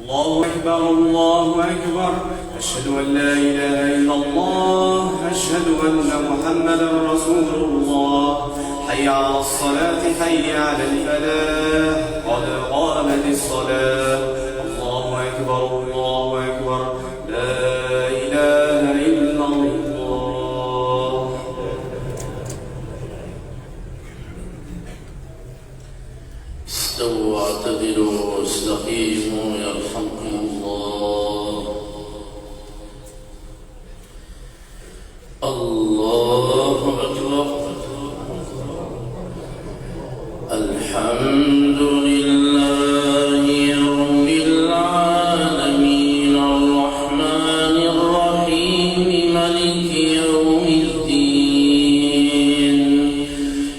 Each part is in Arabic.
الله أكبر الله أكبر. أشهد أن لا إله إلا الله. أشهد أن محمدا رسول الله. حي على الصلاة حي على الفلاح قد قامت الصلاة. الله أكبر الله أكبر. لا إله إلا الله. استووا واعتدلوا واستقيموا يرحمكم الله. الله أكبر. الحمد لله رب العالمين الرحمن الرحيم مالك يوم الدين.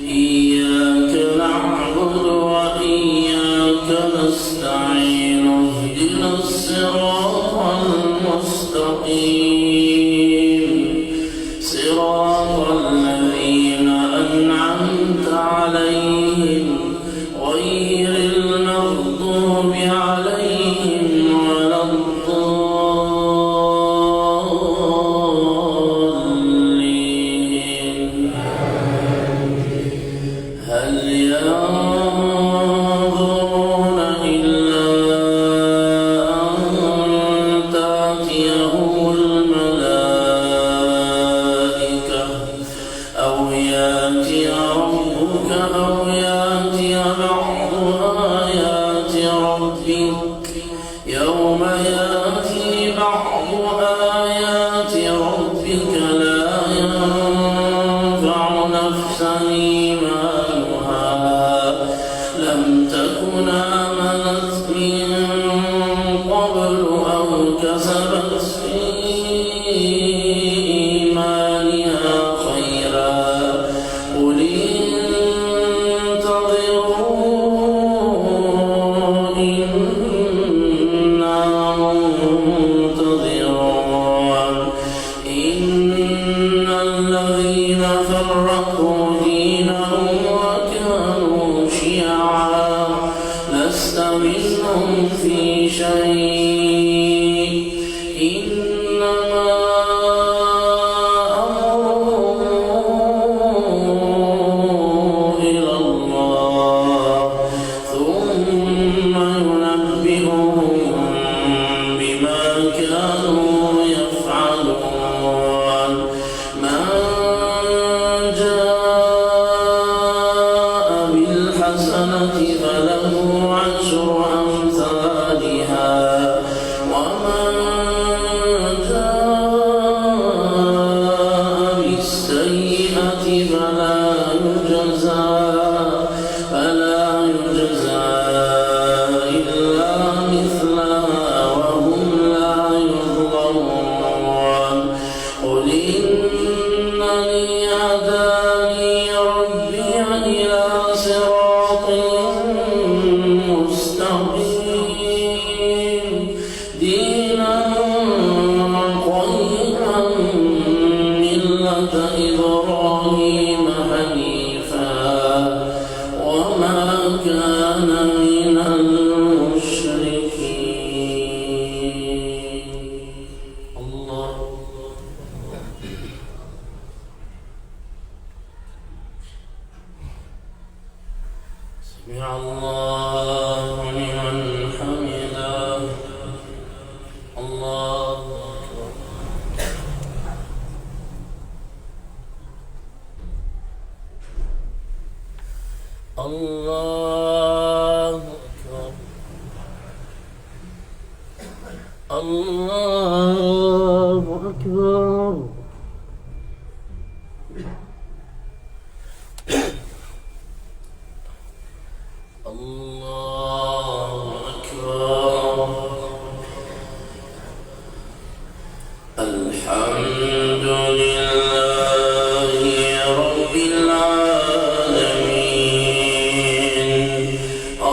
إياك نعبد وإياك نستعين. اهدنا الصراط المستقيم صراط الذين أنعمت عليهم غير المغضوب عليهم ولا الضالين. هل ينظرون إلا أن تأتيهم الملائكة أو يأتي ربك أو يأتي بعض آيات ربك. يوم يأتي بعض آيات ربك لا ينفع نفسا إيمانها لم تكن آمنت من قبل أو كسبت في إيمانها خيرا. قل انتظروا إنا منتظرون. إن الذين فرقوا دينهم وكانوا شيعا لست منهم في شيء. إنما أمرهم إلى الله ثم ينبئهم بما كانوا يفعلون. من جاء بالحسنة فله عشر أمثالها ومن جاء بالسيئة فلا يجزى إلا مثلها وهم لا يظلمون. قل إنني هداني ربي إلى صراط مستقيم دينا قيما ملة إبراهيم حنيفا وما كان من المشركين. الله. سمع الله لمن حمده. الله أكبر. الله أكبر. الله أكبر. الله أكبر. الحمد لله رب العالمين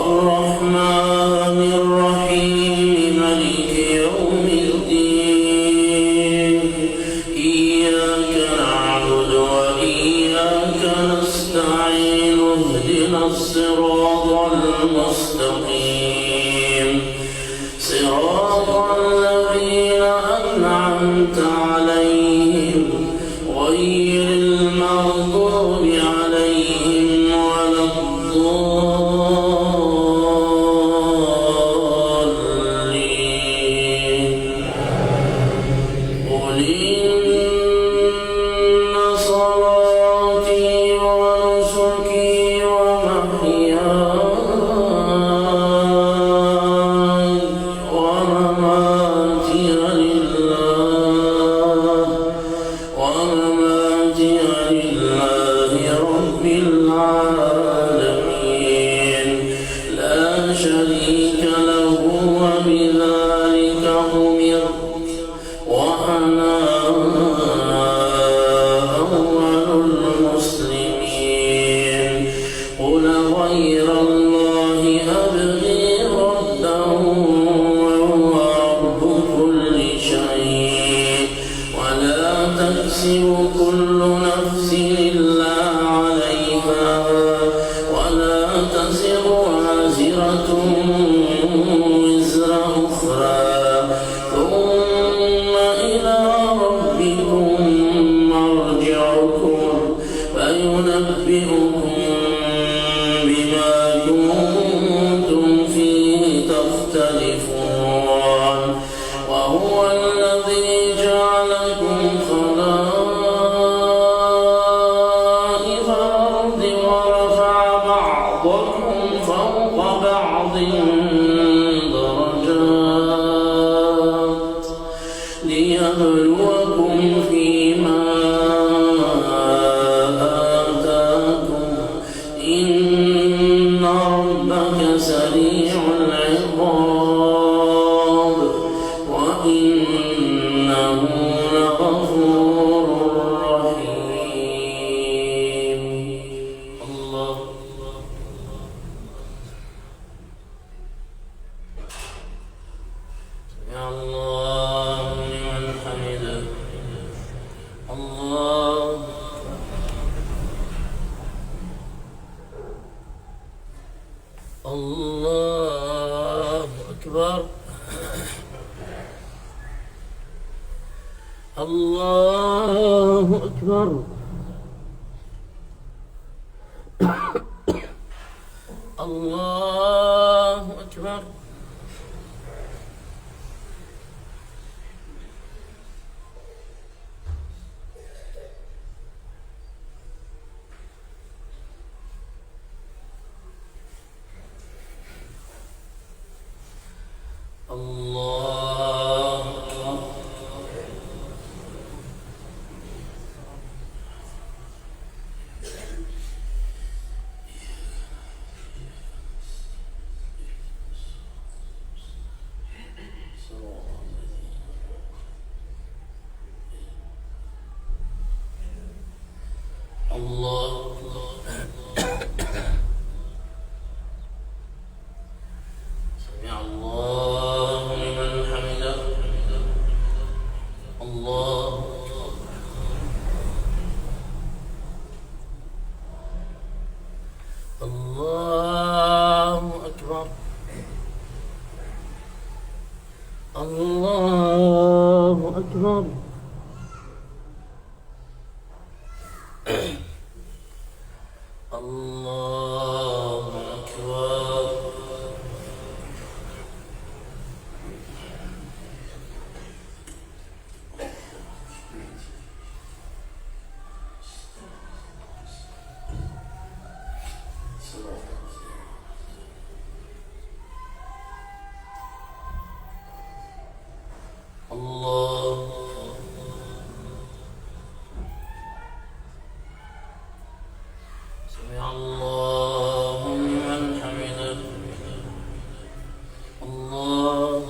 الرحمن الرحيم مالك يوم الدين. بذلك أمرت وأنا أول المسلمين قل غير الله أبغي ربا وهو رب كل شيء ولا تكسب كل نفس إلا عليها ولا تزر وازرة وزر أخرى ثم إلى ربكم مرجعكم فينبئكم بما كنتم فيه تختلفون وهو الذي جعلكم خلائف الأرض ورفع بعضكم فوق بعض درجات ليبلوكم فيما آتاكم إن ربك سريع العقاب وإنه لغفور رحيم. الله يا الله لمن حمده. الله الله أكبر. الله أكبر. الله أكبر. الله أكبر. الله سمع الله لمن حمده. الله الله أكبر. الله أكبر. الله أكبر. الله سمع الله لمن حمده. الله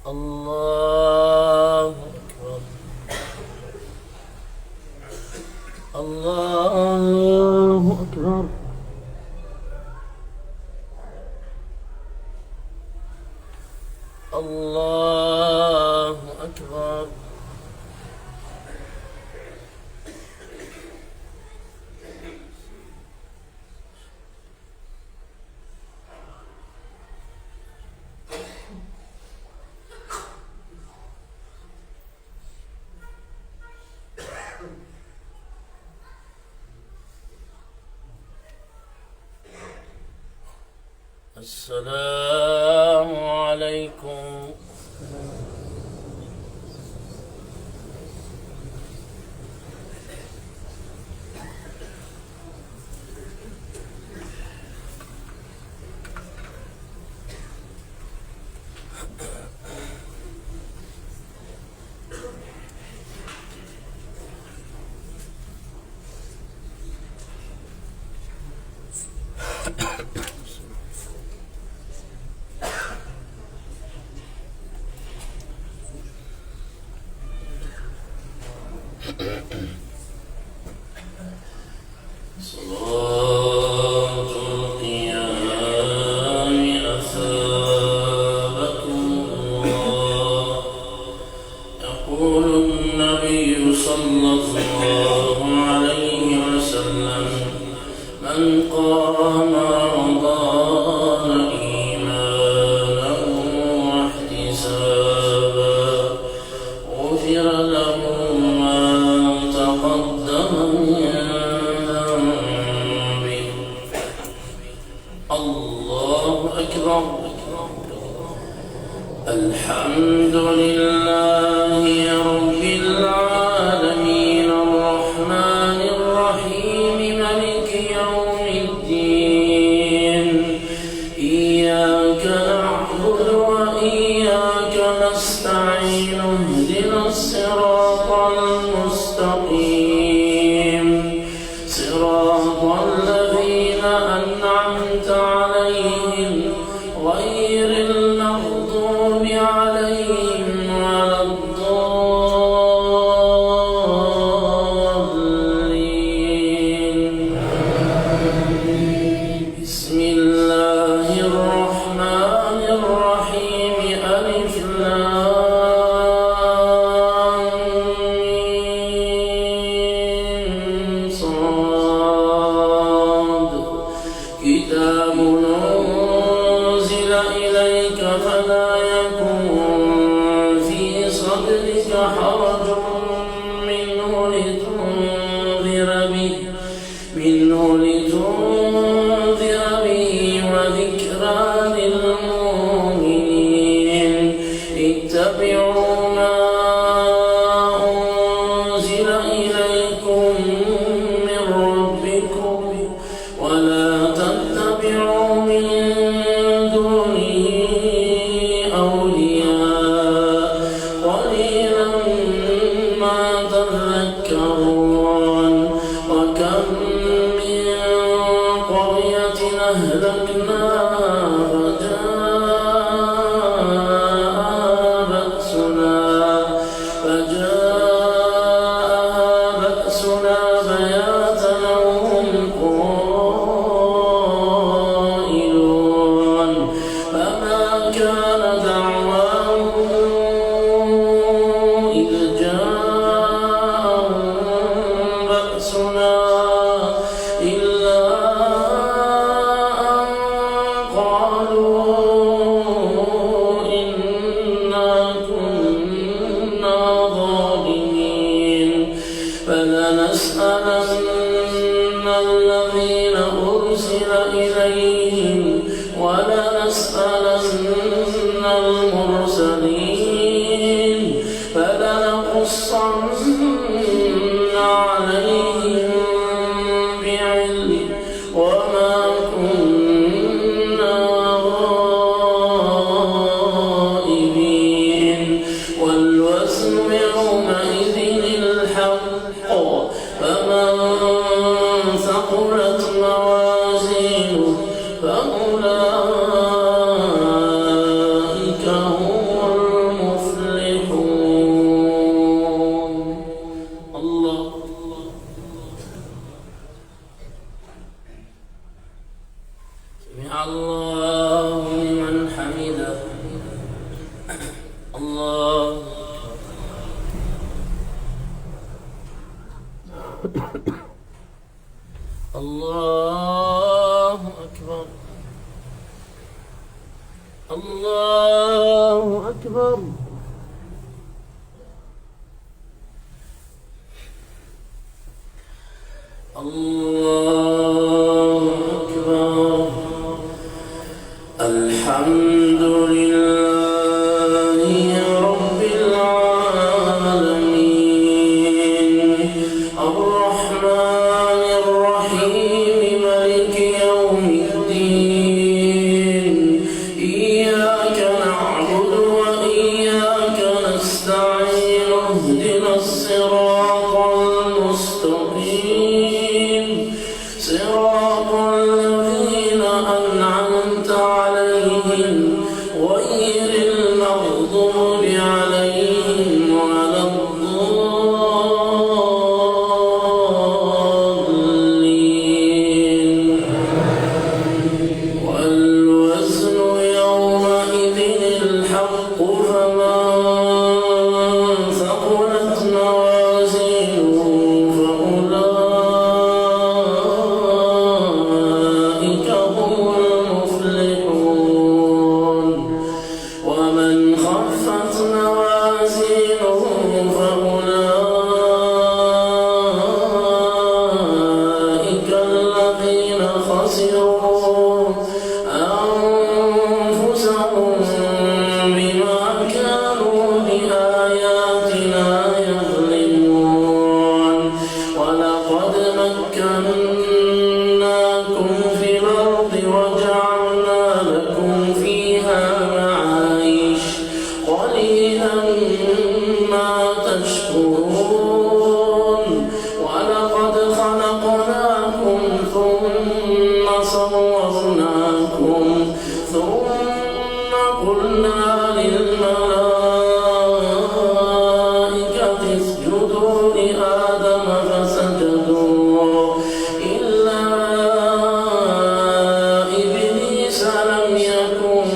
الله أكبر. الله أكبر. الله أكبر. السلام عليكم. صلاة القيام أثابكم الله. يقول النبي صلى الله عليه وسلم: من قام رمضان إيمانا واحتسابا غفر له ما تقدم من ذنبه. الله أكبر. الحمد لله رب العالمين الرحمن الرحيم مالك يوم الدين. إياك نعبد وإياك نستعين. اهدنا الصراط المستقيم صراط الذين أنعمت عليهم غير المغضوب عليهم ولا الضالين. بسم الله الرحمن الرحيم. ألف لام ميم صاد. كتاب أنزل إليك فلا يكن في صدرك حرج منه لتنذر به وذكرى للمؤمنين. اتبعوا ما أنزل إليكم من ربكم ولا تتبعوا من دونه أولياء قليلا ما تذكرون. وكم من قرية أهلكناها فجاءها بأسنا بياتا وهم قائلون. فما كان دعواهم إذ جاءهم بأسنا إلا أن قالوا إنا كنا ظالمين. فلنسألن الذين أرسل إليهم ولنسألن المرسلين. فلنقصن عليهم بعلم وما كنا غائبين. والوزن يومئذ الحق. فمن ثقلت موازينه فأولئك هم المفلحون. الله. سمع الله لمن حمده. الله. الله أكبر. الله أكبر. الله أكبر. الحمد لله رب العالمين الرحمن الرحيم مالك يوم الدين. إياك نعبد وإياك نستعين. اهدنا الصراط المستقيم خلقناكم ثم صورناكم ثم قلنا للملائكة اسجدوا لآدم فسجدوا إلا إبليس لم يكن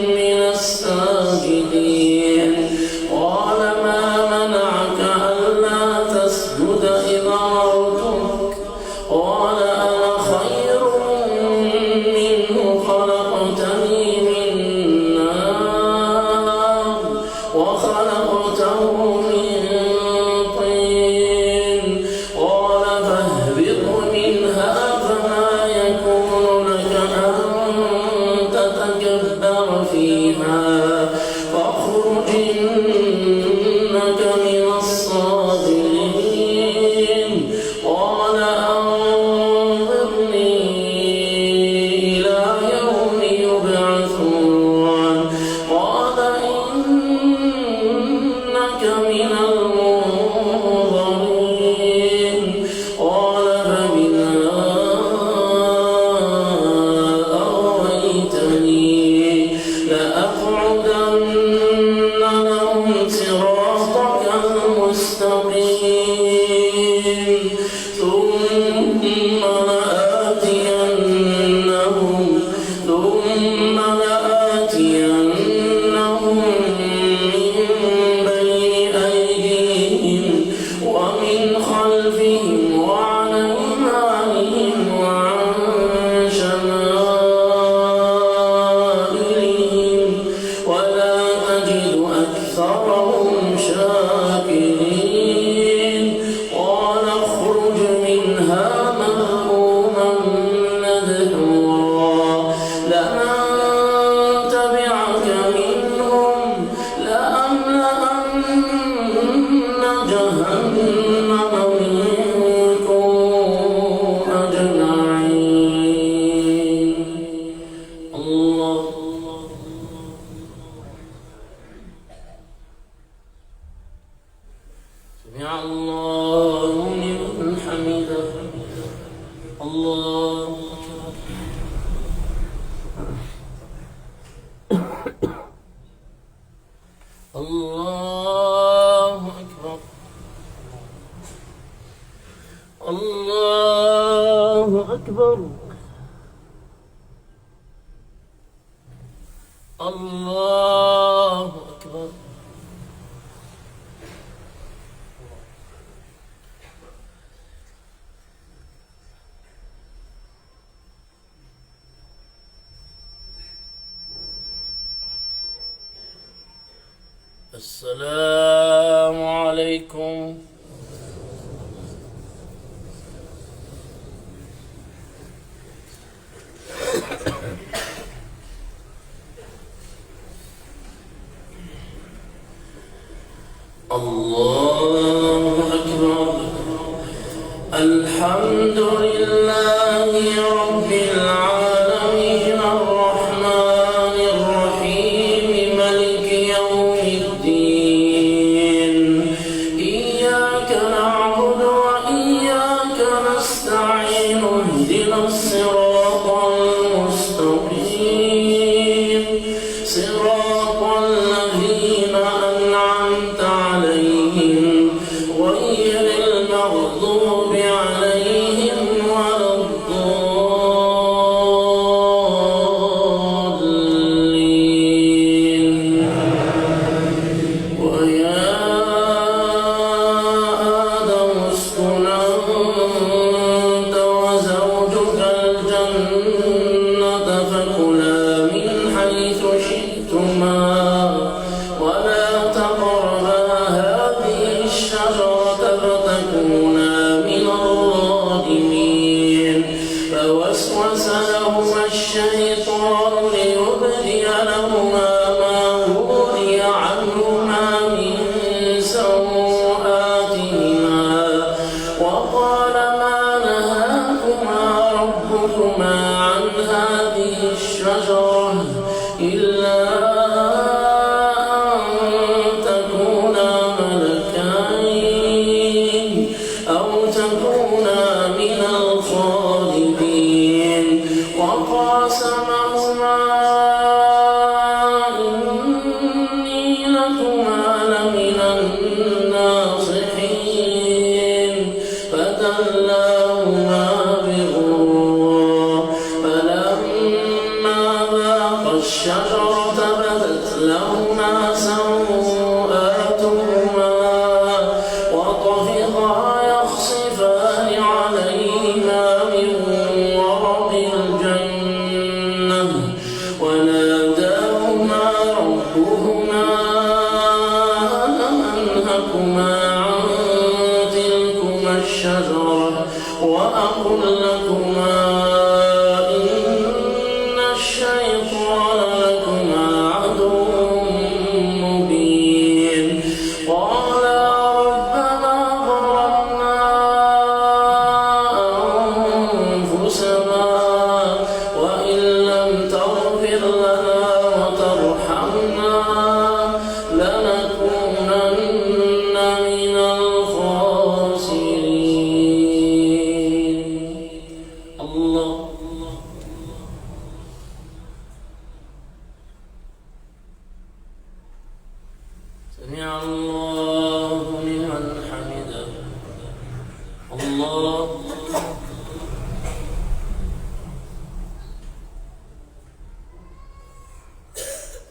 من الساجدين قال ما منعك ألا تسجد إذ أمرتك قال أنا خير منه خلقتني من نار وخلقته من طين قال فاهبط منها فما يكون لك أن تتكبر فيها فاخرج إنك من الصاغرين قال أنظرني إلى يوم يبعثون قال إنك من المنظرين قال فبما أغويتني لأقعدن لهم صراطك المستقيم ثم لآتينهم من بين أيديهم ومن خلفهم وعن أيمانهم وعن شمائلهم ولا تجد أكثرهم شاكرين قال اخرج منها مذءوما مدحورا لمن تبعك منهم لأملأن جهنم منكم أجمعين الله سمع الله لمن حمده الله الله أكبر الله أكبر الله أكبر السلام عليكم الله أكبر الحمد لله رب العالمين الرحمن الرحيم مالك يوم الدين إياك نعبد وإياك نستعين اهدنا الصراط المستقيم صراط الذين أنعمت عليهم غير المغضوب عليهم ولا الضالين ويا آدم اسكن أنت وزوجك الجنة فكلا من حيث شئتما ولا تقربا هذه الشجرة فتكونا من الظالمين فوسوس لهما الشيطان ليبدي لهما ما وري عنهما من سوآتهما وقال ما نهاكما ربكما عن هذه الشجرة إلا أن تكونا ملكين أو تكونا من الخالدين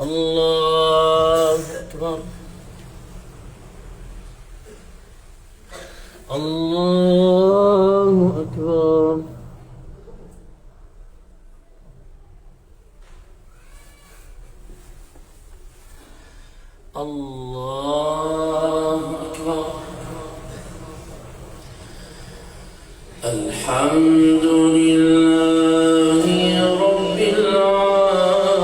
الله أكبر الله أكبر الله أكبر الحمد لله رب العالمين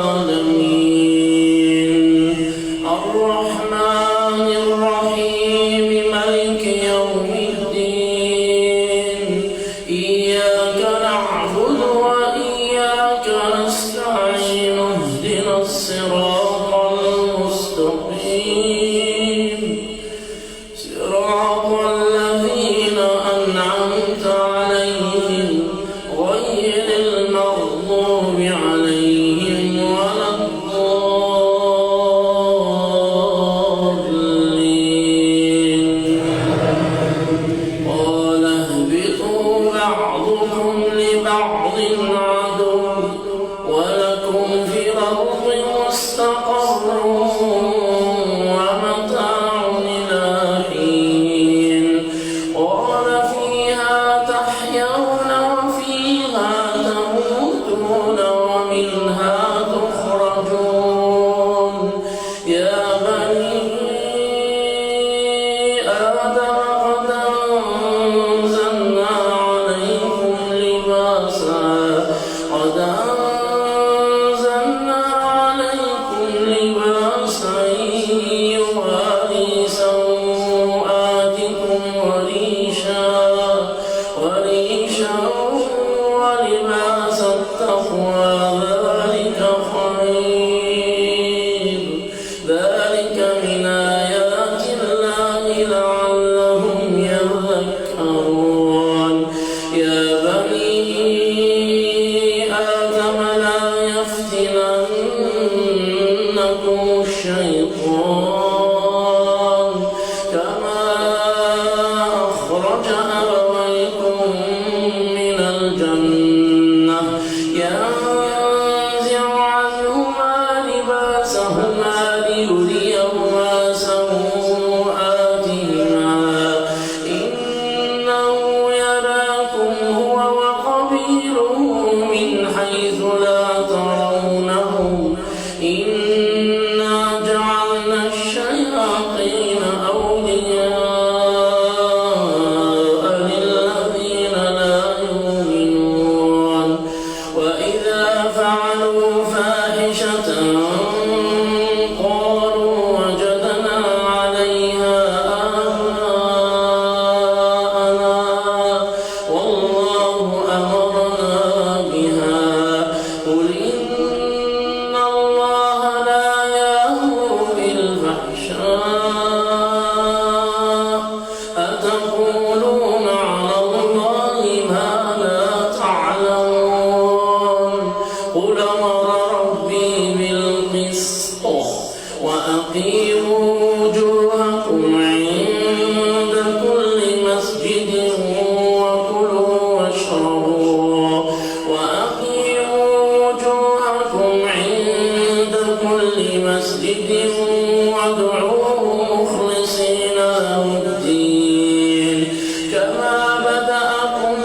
الرحمن الرحيم مالك يوم الدين إياك نعبد وإياك نستعين اهدنا الصراط المستقيم صراط الذين أنعمت عليهم غير المغضوب عليهم ولا الضالين قال اهبطوا بعضكم لبعض عدو ولكم في الأرض مستقر ومتاع إلى حين قال فيها تحيون وفيها تموتون ومنها تخرجون يا بني آدم قد أنزلنا عليكم لباسا يواري سوآتكم وريشا ولباس التقوى ذلك خير ذلك من آيات الله لعلهم يذكرون يا بني آدم لا يفتننكم الشيطان كما أخرج أبويكم من الجنة ينزع عنهما لباسهما ليريهما سوآتهما إنه يراكم هو وقبيله من حيث لا ترونهم إنا جعلنا الشياطين أولياء للذين لا يؤمنون وإذا فعلوا فاحشة قالوا وجدنا عليها آباءنا والله أمرنا بها قل إن الله لا يأمر بالفحشاء أتقولون على الله ما لا تعلمون قل أمر ربي بالقسط وأقيموا وجوهكم عند كل مسجد وكلوا واشربوا وأقيموا وجوهكم عند كل مسجد وادعوه مخلصين له الدين كما بدأكم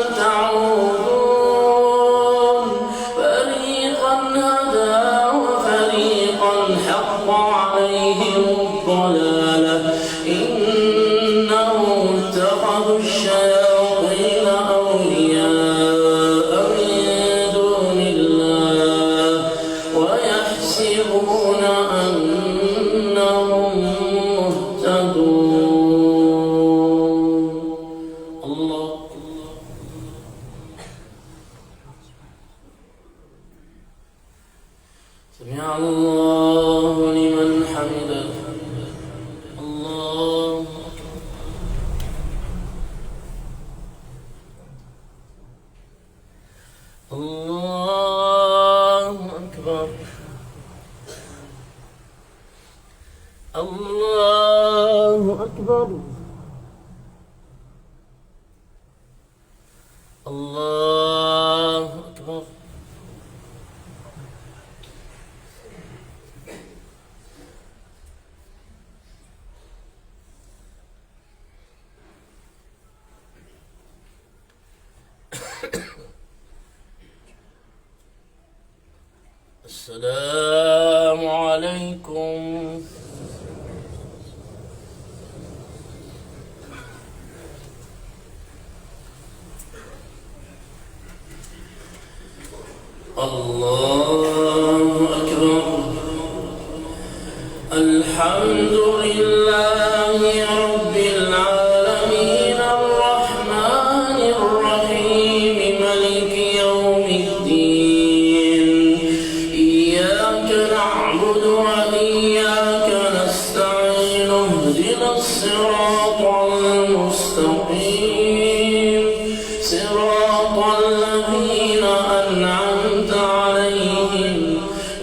تعودون فريقا هدى وفريقا حق عليهم الضلالة إنهم اتخذوا الشياطين أولياء من دون الله ويحسبون أنهم مهتدون الله سمع الله لمن حمده الله الله أكبر الله أكبر الله أكبر السلام عليكم. الله أكبر. الحمد لله رب العالمين الرحمن الرحيم مالك يوم الدين. إياك نعبد وإياك نستعين اهدنا الصراط المستقيم صراط الذين أنعمت عليهم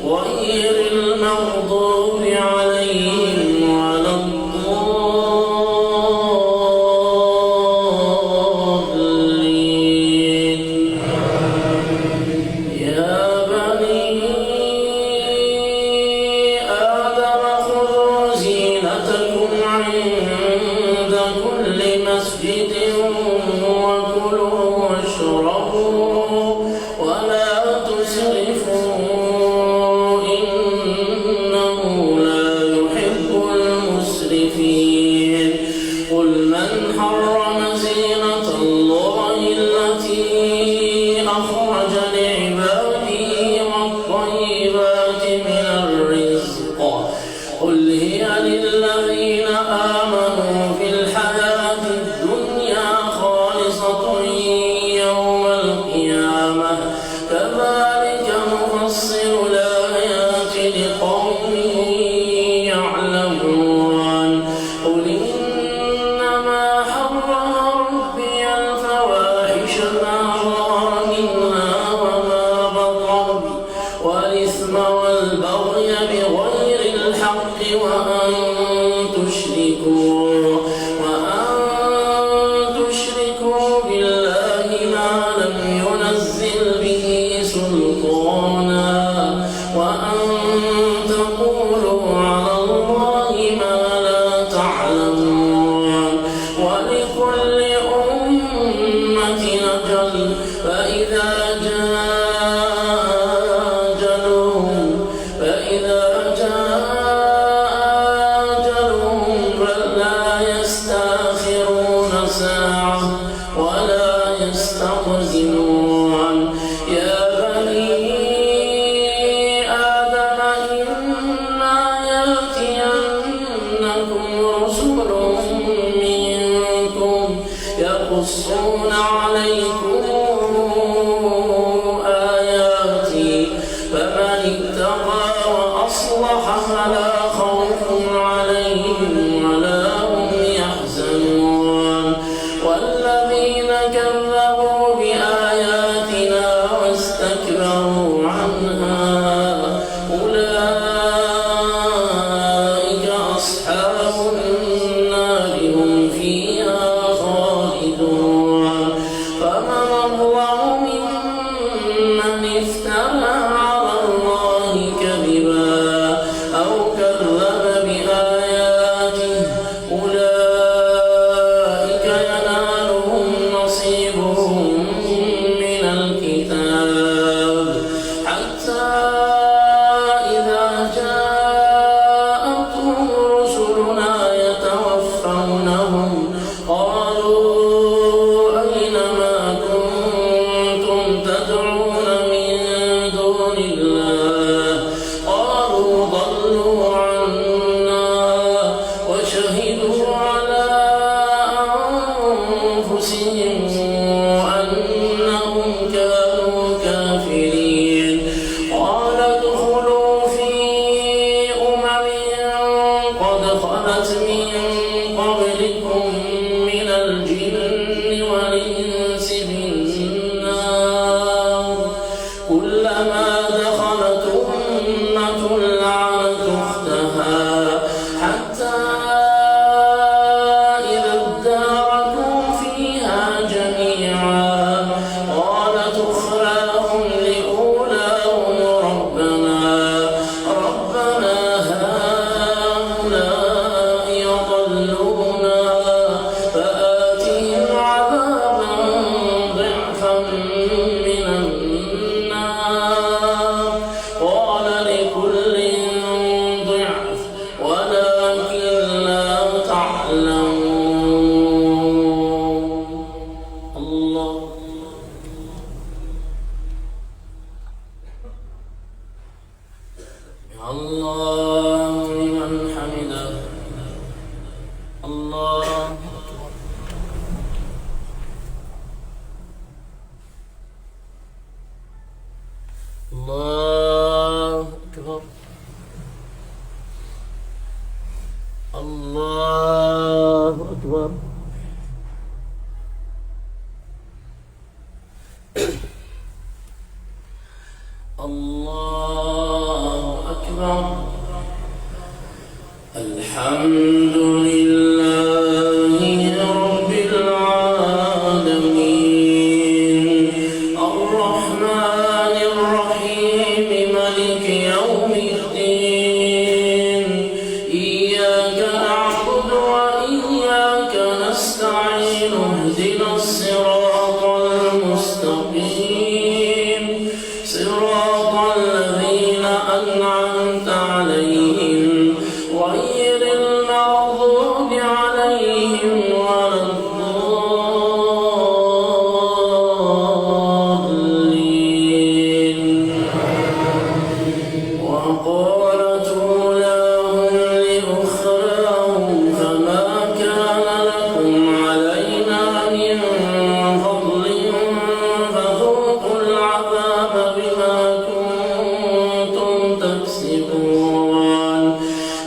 غير المغضوب عليهم ولا الضالين. يا بني آدم خذوا زينتكم عند كل مسجد وكلوا واشربوا ولا تسرفوا إنه لا يحب المسرفين. قل من حرم زينة الله التي أخرج لعباده والطيبات من الرزق قل هي للذين آمنوا في الحياة الدنيا خالصة يوم القيامة كذلك نفصل الآيات لقوم يعلمون. قل إنما حرم ربي الفواحش ما ظهر منها وما بطن والإثم والبغي بغير الحق وأن تشركوا بالله ما لم ينزل به سلطانا وأن تقولوا على الله ما لا تعلمون. ولكل أمة أجل فإذا جاء أجلهم فلا يستأخرون ساعة ولا يستقدمون. يا بني آدم إما يأتينكم رسل منكم يقصون عليكم آياتي فمن اتقى وأصلح فلا خوف عليهم ولا هم يحزنون. والذين كذبوا بآياتنا واستكبروا عنها أولئك أصحاب النار هم فيها خالدون. فمن أظلم ممن افترى على الله كذبا أو كذب بآياته أولئك ينالهم نصيبهم من الكتاب حتى إذا جاءتهم رسلنا يتوفونهم قالوا أين ما كنتم تدعون من دون الله قالوا ضلوا عنا وشهدوا على أنفسهم أنهم كانوا كافرين. قال ادخلوا في قد خلت من قبلكم من الجن والإنس بالنار كلما دخلت أمة لعنت أختها حتى إذا اداركوا فيها جميعا قالت أخراهم لأولاهم ربنا هؤلاء يضلونا فآتهم عذابا ضعفا من النار. قال الله لمن حمده. الله أكبر. الله أكبر. الله أكبر. الله أكبر. الحمد لله رب العالمين الرحمن الرحيم مالك يوم الدين إياك نعبد وإياك نستعين اهدنا الصراط المستقيم صراط الذين أنعمت عليهم غير المغضوب عليهم ولا الضالين. وقالت أولاهم لأخراهم فما كان لكم علينا من فضل فذوقوا العذاب بما كنتم تكسبون.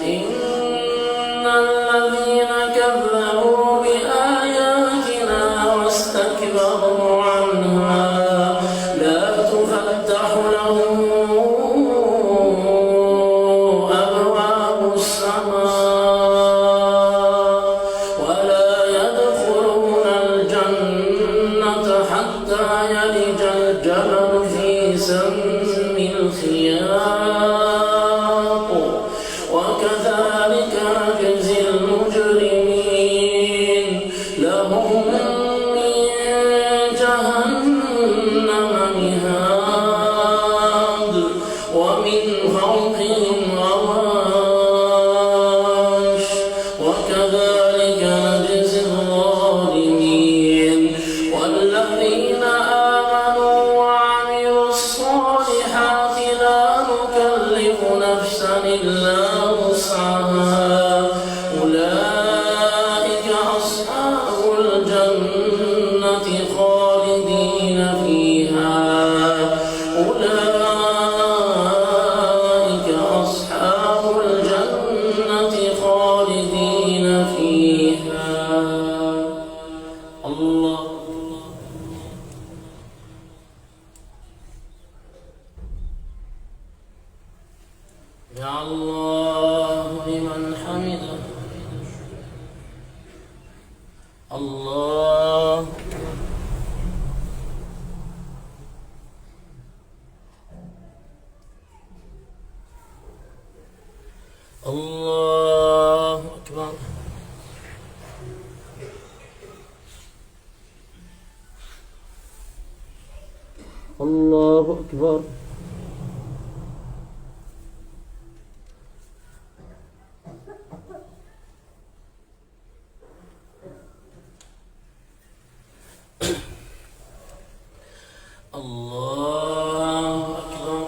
إن الذين كذبوا بآياتنا واستكبروا عنها لا تفتح لهم أبواب السماء ولا يدخلون الجنة حتى يلج الجبل في سم الخياط وكذلك نجزي المجرمين. لهم من جهنم مهاد ومن فوقهم غواش وكذلك نجزي الظالمين. والذين آمنوا وعملوا الصالحات لا نكلف نفسا إلا وسعها أولئك أصحاب الجنة خالدين فيها. أولئك أصحاب الجنة خالدين فيها. الله يا الله لمن حمده. الله الله أكبر. الله أكبر. الله أكبر.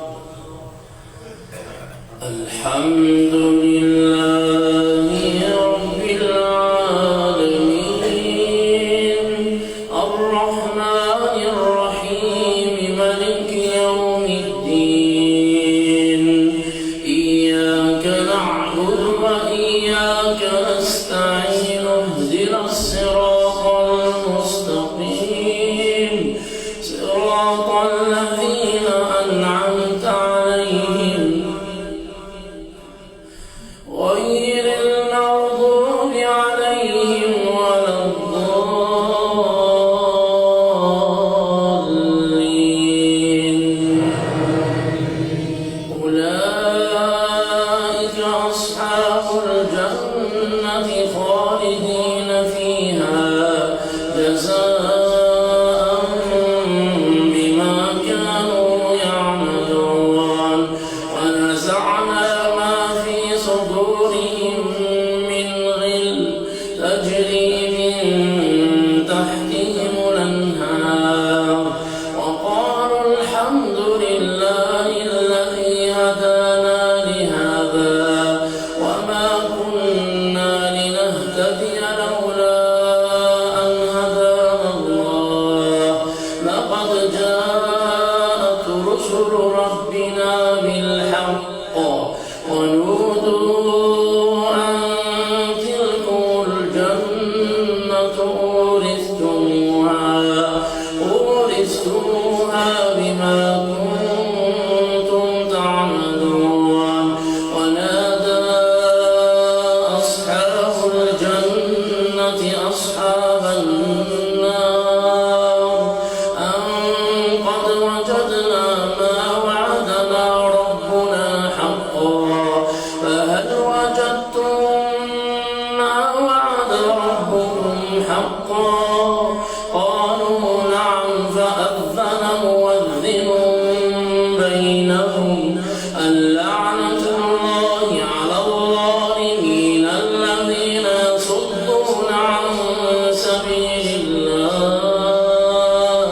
الحمد لله رب العالمين الرحمن الرحيم مالك يوم الدين إياك نعبد وإياك نستعين اهدنا الصراط المستقيم صراط الذين أنعمت عليهم غير المغضوب عليهم ولا الضالين. أولئك أصحاب الجنة خالدين فيها جزاء بما كانوا رسل ربنا بالحق ونودوا أن تلكم الجنة أورثتموها بما كنتم تعملون ونادى أصحاب الجنة أصحاب النار أن قد وجدنا ما وعدنا ربنا حقا فهل وجدتم ما وعد ربكم حقا قالوا نعم فأذن مؤذن بينهم اللعنة الله على الظالمين الذين يصدون عن سبيل الله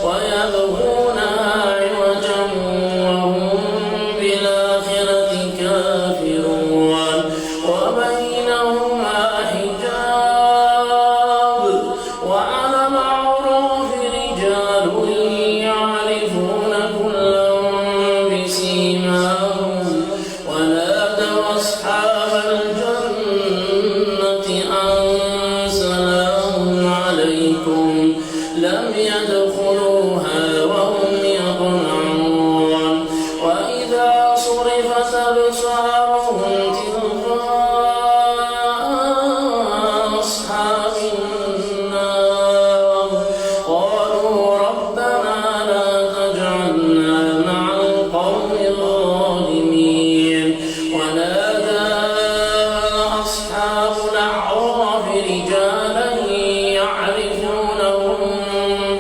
ويبغونها عوجا وهم بالآخرة كافرون وبينهما حجاب وعلى المعروف رجال يعرفون كلا بسيماهم ونادوا أصحاب الجنة أن سلام عليكم لم يدخلوها وهم يطمعون وإذا صرفت أبصارهم تلقاء أصحاب النار قالوا ربنا لا تجعلنا مع القوم الظالمين ونادى أصحاب الأعراف رجالا يعرفونهم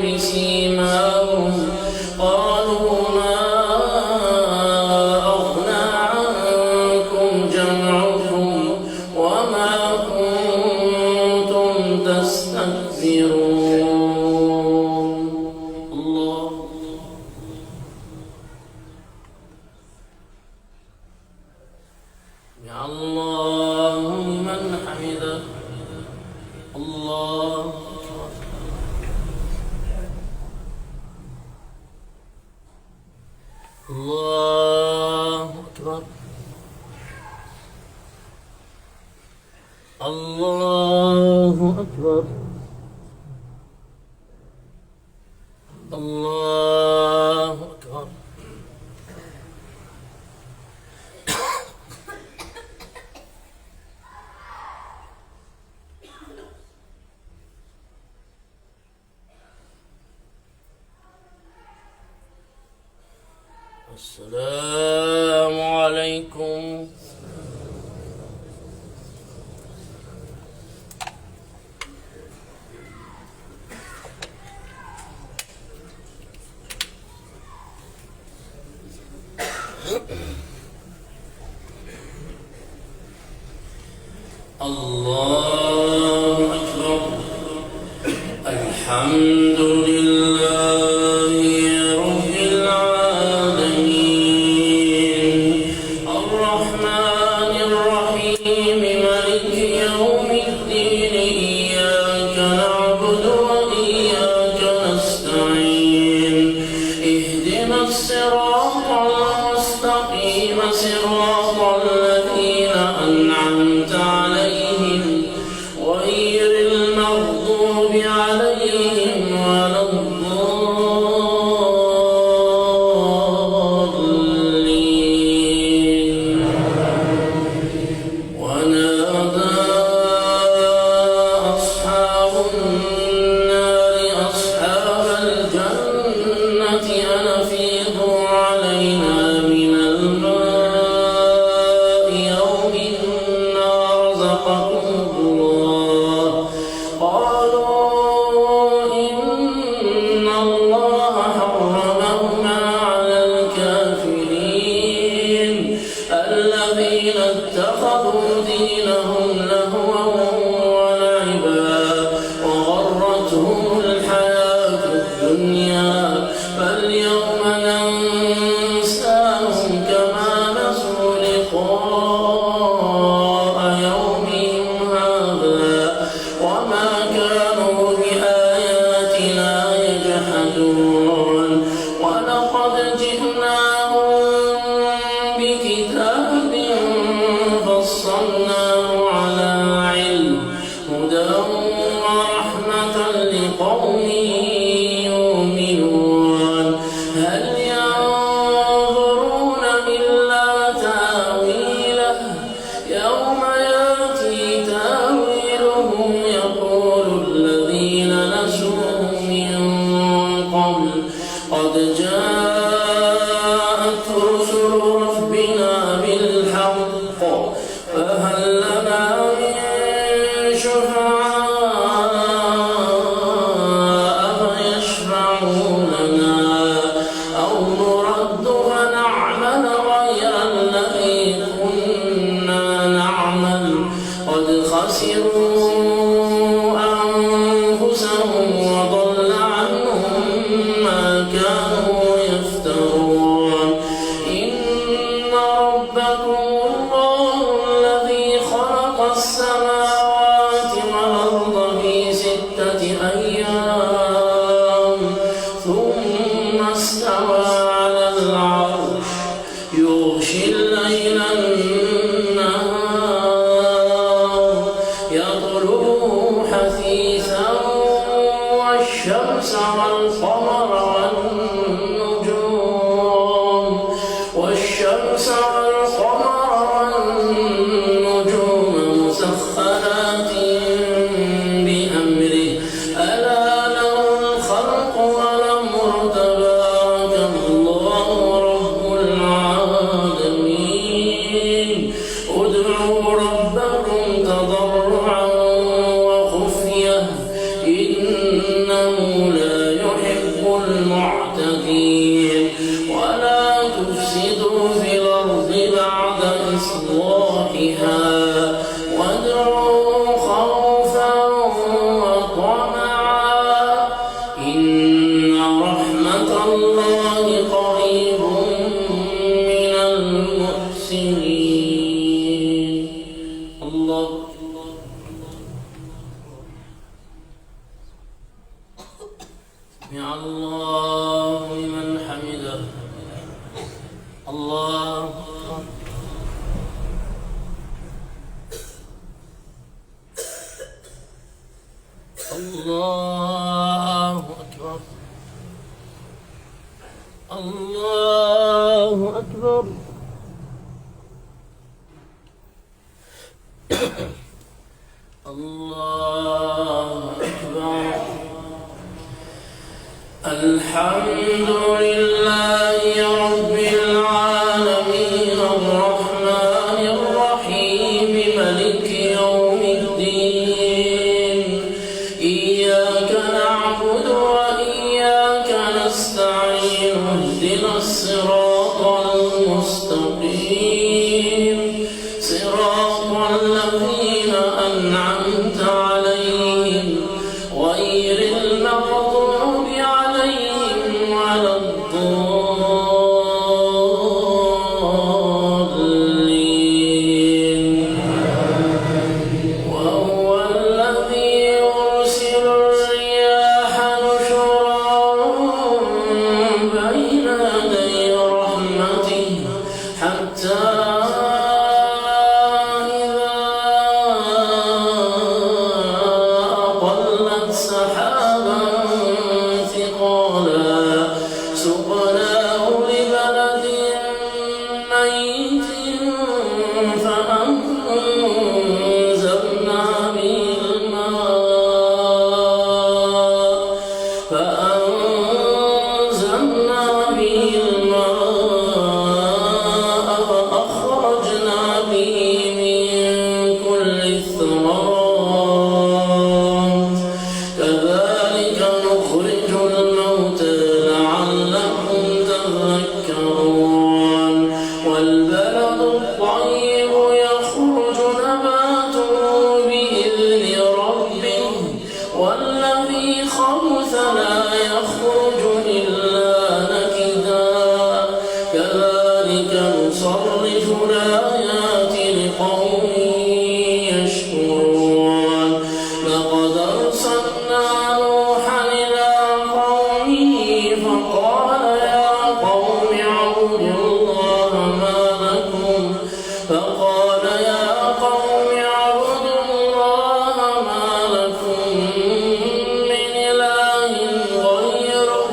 بسيماهم قالوا ما أغنى عنكم جمعكم وما كنتم تستكبرون الله يا الله من حمده الله الله أكبر الله أكبر الله أكبر السلام عليكم الله أكبر الحمد لله رب العالمين الرحمن الرحيم مالك يوم الدين إياك نعبد وإياك نستعين اهدنا الصراط المستقيم صراط الذين أنعمت عليهم غير المغضوب عليهم ولا الضالين ونادى أصحاب النار أصحاب الجنة أن أفيضوا علينا من الماء يوم رزقكم الله قالوا إن الله حرمهما على الكافرين الذين اتخذوا دينهم لهوا ولعبا وغرتهم الحياة الدنيا فاليوم ننساهم هل ينظرون إلا تأويله يوم يأتي تأويله يقول الذين نسوه من قبل قد جاءت رسل ربنا بالحق فهل لنا من شفعاء فيشفعوا لنا أو نرد فنعمل غير الذي كنا نعمل قد خسروا أنفسهم وضل عنهم ما كانوا يفترون إن ربكم الله الذي خلق السماوات والأرض في 6 أيام ثم استوى على العرش يغشي الليل النهار يطلبه حثيثا والشمس والقمر والنجوم مسخرات بأمره ألا له الخلق والأمر تبارك الله رب العالمين ادعوا ربكم تضرعا وخفية إنه لا يحب المعتدين ولا تفسدوا في الأرض بعد إصلاحها وادعوا خوفا وطمعا إن رحمة الله قريب من المحسنين. الله سمع الله لمن حمده. الله الله أكبر. الله أكبر. الله أكبر. الحمد لله رب العالمين الرحمن الرحيم مالك يوم الدين إياك نعبد وإياك نستعين اهدنا الصراط المستقيم صراط الذين أنعمت عليهم غير المغضوب عليهم ولا الضالين. وهو الذي يرسل الرياح نشرا بين يدي رحمته حتى إذا أقلت سحابا ثقالا سقناه لبلد ميت فأنزلنا به الماء فأخرجنا به من كل الثمرات كذلك نخرج الموتى لعلكم تذكرون. والبلد الطيب يخرج نباته بإذن ربه والذي خبث لا يخرج إلا نكدا كذلك نصرف الآيات لقوم يشكرون. لقد أرسلنا نوحا إلى قومه فقال يا قوم اعبدوا الله ما لكم من إله غيره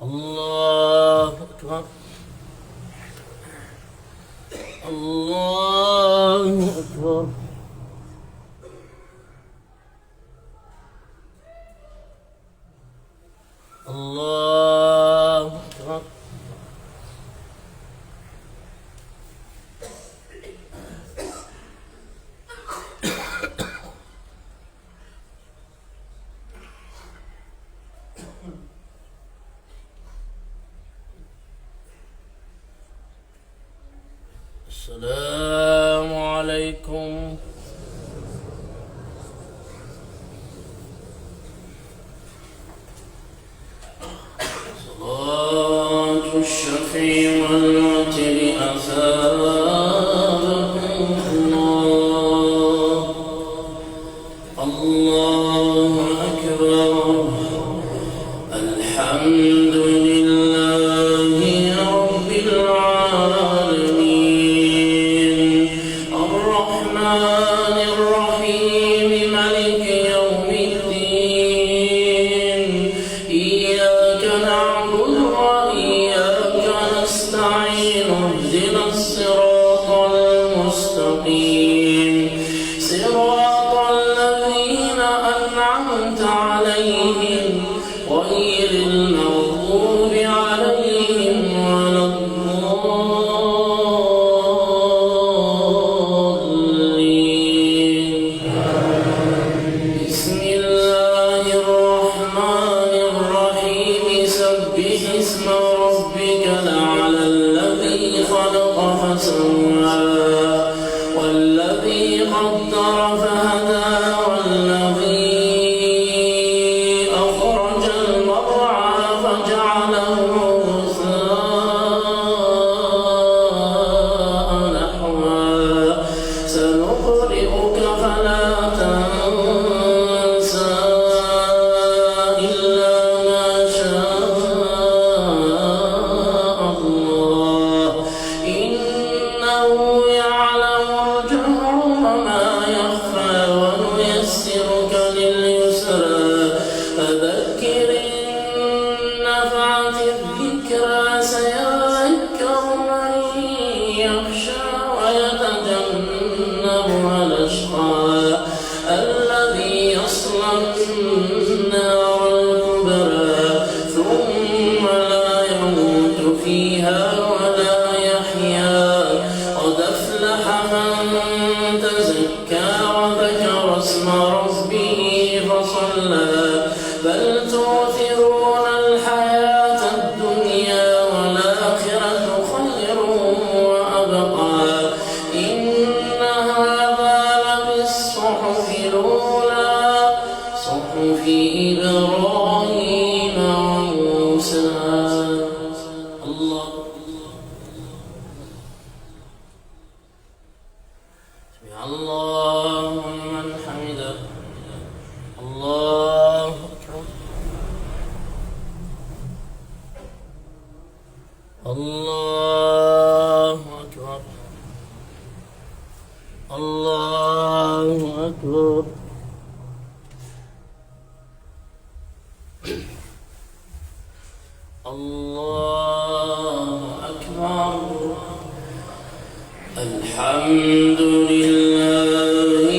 الله أكبر الله أكبر الله أكبر السلام عليكم. صلاة الشفيع والوتر أثابكم الله. الله أكبر. الحمد لله رب العالمين الرحمن الرحيم مالك يوم الدين إياك نعبد وإياك نستعين اهدنا الصراط المستقيم صراط الذين أنعمت عليهم غير المغضوب عليهم ولا الضالين. بسم الله الرحمن الرحيم سبح اسم ربك الأعلى الذي خلق فسوى والذي قدر فهدى والذي أخرج المرعى فجعله غثاء نحوا سنقرئك فلا تنسى إلا ما شاء الله إنه يعلم الجهر وما يخفى ونيسرك لليسرى فذكر إن نفعت الذكرى سيذكر من يخشى ويتجنبها الأشقى الذي يصلى النار الكبرى ثم لا يموت فيها ولا يحيا قد أفلح من تزكى وذكر اسم ربه فصلى بل تؤثرون الحياة الدنيا والآخرة خير وأبقى إن هذا لبالصحف الأولى صحف إبراهيم وموسى. الله سمع الله لمن حمده. الله أكبر. الله أكبر. الله أكبر. الله أكبر. الحمد لله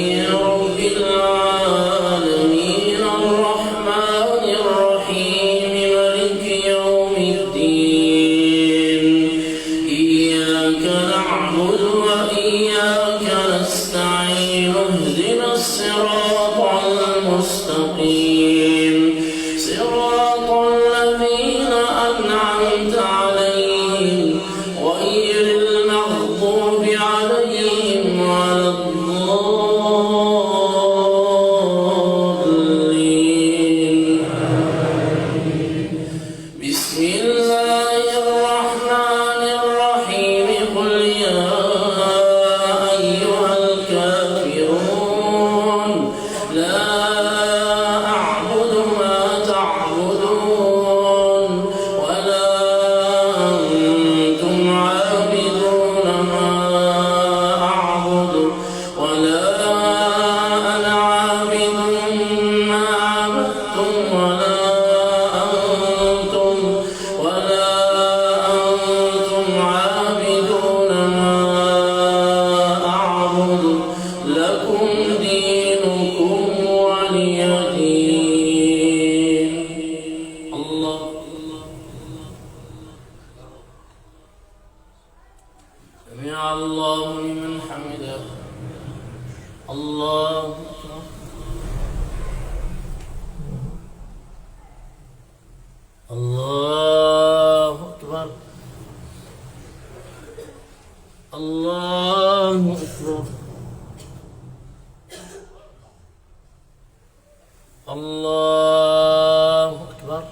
رب العالمين الرحمن الرحيم مالك يوم الدين إياك نعبد وإياك نستعين اهدنا الصراط المستقيم صراط الذين أنعمت عليهم غير المغضوب عليهم ولا الضالين. بسم الله الرحمن الرحيم قل يا أيها الكافرون لا أعبد ما تعبدون ولا أنتم عابدون ما أعبد ولا الله أكبر الله أكبر الله أكبر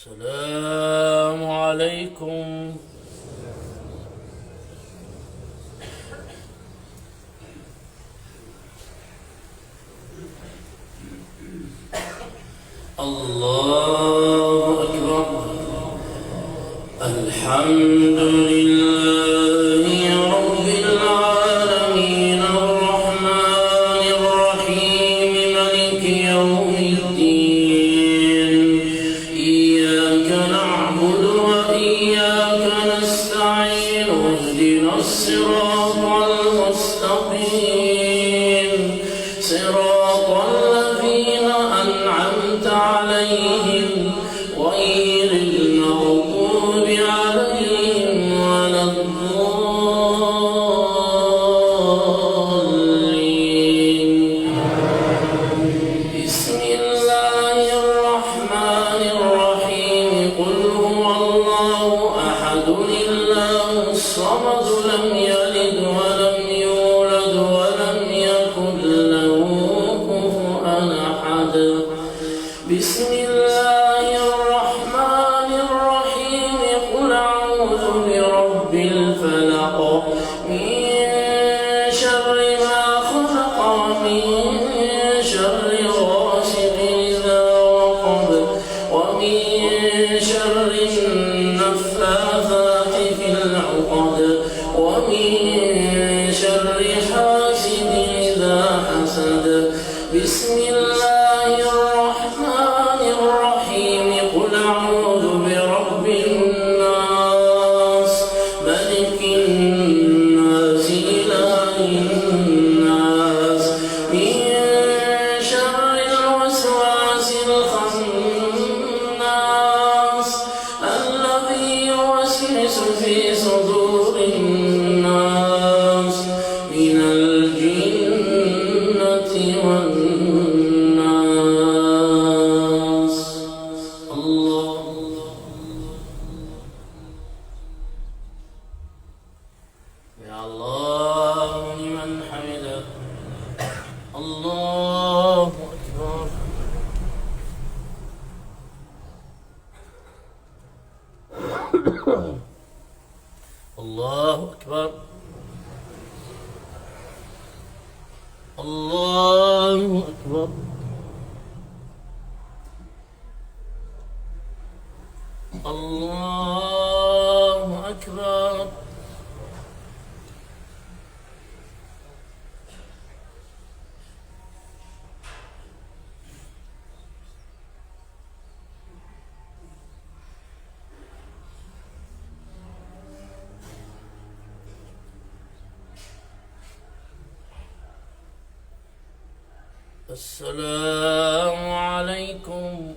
السلام عليكم الله أكبر الحمد لله رب العالمين الرحمن الرحيم مالك يوم الدين إياك نعبد وإياك نستعين اهدنا الصراط المستقيم صراط الذين أنعمت عليهم غير المغضوب عليهم ولا الضالين بسم الله الرحمن الرحيم قل هو الله أحد الله الصمد لم يلد ولم يولد ولم يكن له كفوا أحد بسم الله الرحمن الرحيم قل أعوذ برب الفلق من شر ما خلق ومن شر غاسق إذا وقب ومن شر النفاثات في العقد ومن شر حاسد إذا حسد بسم الله الرحمن الرحيم قل أعوذ برب الناس ملك الناس إله الناس من شر الوسواس الخناس الذي يوسوس في صدور الناس من الجنة والناس الله يا الله لمن حمده الله أكبر الله أكبر الله أكبر الله أكبر السلام عليكم